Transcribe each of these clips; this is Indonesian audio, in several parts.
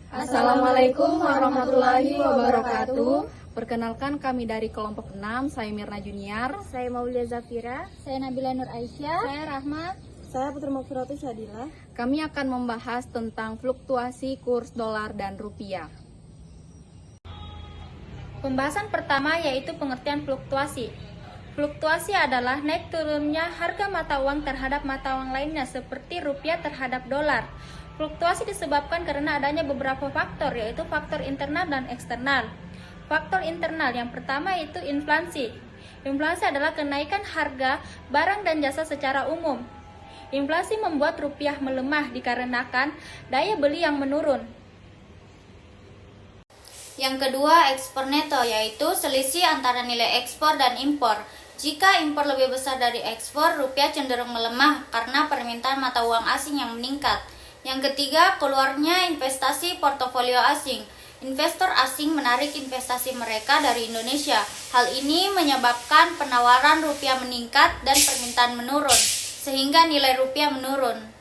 Assalamualaikum warahmatullahi wabarakatuh. Perkenalkan kami dari kelompok 6, saya Mirna Junior. Saya Maulia Zafira. Saya Nabila Nur Aisyah. Saya Rahma. Saya Putri Makfirati Sadila. Kami akan membahas tentang fluktuasi kurs dolar dan rupiah. Pembahasan pertama yaitu pengertian fluktuasi. Fluktuasi adalah naik turunnya harga mata uang terhadap mata uang lainnya seperti rupiah terhadap dolar. Fluktuasi disebabkan karena adanya beberapa faktor, yaitu faktor internal dan eksternal. Faktor internal yang pertama yaitu inflasi. Inflasi adalah kenaikan harga barang dan jasa secara umum. Inflasi membuat rupiah melemah dikarenakan daya beli yang menurun. Yang kedua, ekspor neto, yaitu selisih antara nilai ekspor dan impor. Jika impor lebih besar dari ekspor, rupiah cenderung melemah karena permintaan mata uang asing yang meningkat. Yang ketiga, keluarnya investasi portofolio asing. Investor asing menarik investasi mereka dari Indonesia. Hal ini menyebabkan penawaran rupiah meningkat dan permintaan menurun, sehingga nilai rupiah menurun.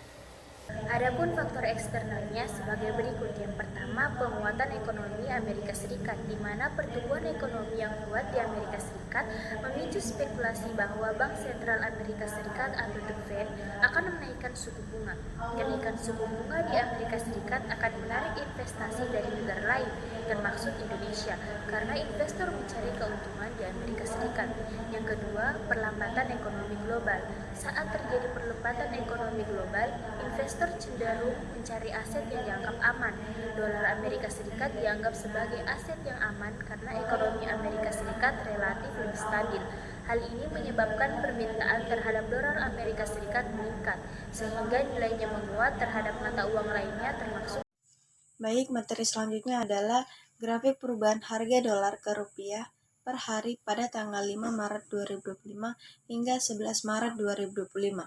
Adapun faktor eksternalnya sebagai berikut. Yang pertama, penguatan ekonomi Amerika Serikat, di mana pertumbuhan ekonomi yang kuat di Amerika Serikat memicu spekulasi bahwa Bank Sentral Amerika Serikat atau The Fed akan menaikkan suku bunga. Kenaikan suku bunga di Amerika Serikat akan menarik investasi dari negara lain, termasuk Indonesia, karena investor mencari keuntungan di Amerika Serikat. Yang kedua, perlambatan ekonomi global. Saat terjadi perlambatan ekonomi global, investor cenderung mencari aset yang dianggap aman. Dolar Amerika Serikat dianggap sebagai aset yang aman karena ekonomi Amerika Serikat relatif lebih stabil. Hal ini menyebabkan permintaan terhadap dolar Amerika Serikat meningkat, sehingga nilainya menguat terhadap mata uang lainnya termasuk. Baik, materi selanjutnya adalah grafik perubahan harga dolar ke rupiah per hari pada tanggal 5 Maret 2025 hingga 11 Maret 2025.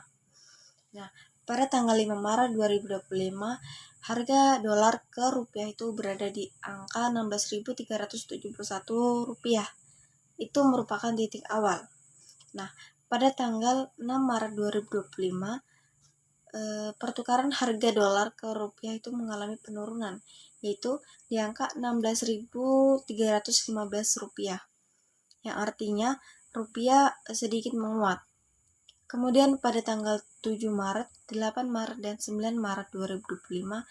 Nah, pada tanggal 5 Maret 2025, harga dolar ke rupiah itu berada di angka 16.371 rupiah. Itu merupakan titik awal. Nah, pada tanggal 6 Maret 2025, pertukaran harga dolar ke rupiah itu mengalami penurunan, yaitu di angka 16.315 rupiah, yang artinya rupiah sedikit menguat. Kemudian pada tanggal 7 Maret, 8 Maret, dan 9 Maret 2025,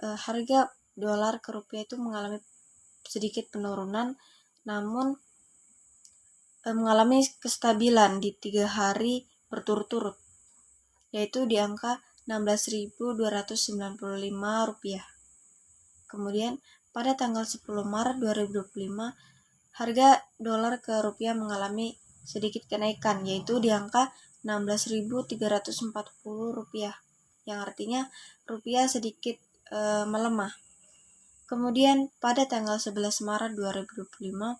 harga dolar ke rupiah itu mengalami sedikit penurunan, namun mengalami kestabilan di 3 hari berturut-turut, yaitu di angka 16.295 rupiah. Kemudian pada tanggal 10 Maret 2025, harga dolar ke rupiah mengalami sedikit kenaikan, yaitu di angka 16.340 rupiah, yang artinya rupiah sedikit melemah. Kemudian pada tanggal 11 Maret 2025,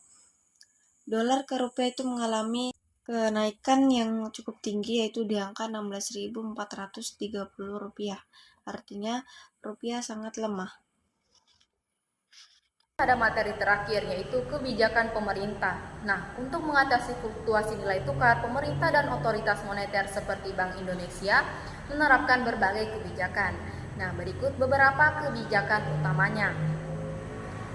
dolar ke rupiah itu mengalami kenaikan yang cukup tinggi, yaitu di angka 16.430 rupiah. Artinya rupiah sangat lemah. Ada materi terakhir yaitu kebijakan pemerintah. Nah, untuk mengatasi fluktuasi nilai tukar, pemerintah dan otoritas moneter seperti Bank Indonesia menerapkan berbagai kebijakan. Nah, berikut beberapa kebijakan utamanya.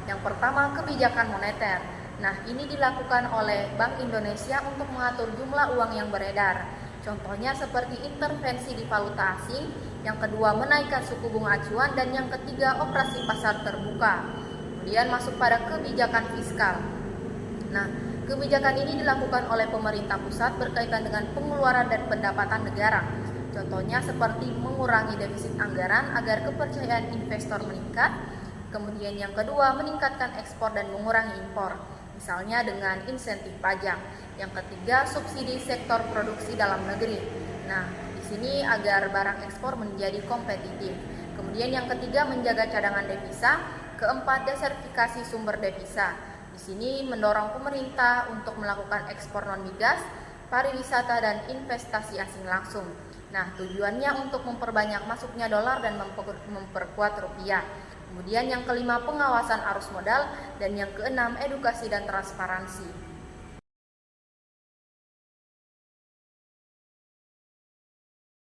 Yang pertama, kebijakan moneter. Nah, ini dilakukan oleh Bank Indonesia untuk mengatur jumlah uang yang beredar. Contohnya seperti intervensi di valuta asing, yang kedua menaikkan suku bunga acuan, dan yang ketiga operasi pasar terbuka. Kemudian masuk pada kebijakan fiskal. Nah, kebijakan ini dilakukan oleh pemerintah pusat berkaitan dengan pengeluaran dan pendapatan negara. Contohnya seperti mengurangi defisit anggaran agar kepercayaan investor meningkat. Kemudian yang kedua, meningkatkan ekspor dan mengurangi impor, misalnya dengan insentif pajak. Yang ketiga, subsidi sektor produksi dalam negeri. Nah, di sini agar barang ekspor menjadi kompetitif. Kemudian yang ketiga, menjaga cadangan devisa. Keempat, desertifikasi sumber devisa. Di sini mendorong pemerintah untuk melakukan ekspor non-migas, pariwisata, dan investasi asing langsung. Nah, tujuannya untuk memperbanyak masuknya dolar dan memperkuat rupiah. Kemudian yang kelima, pengawasan arus modal, dan yang keenam, edukasi dan transparansi.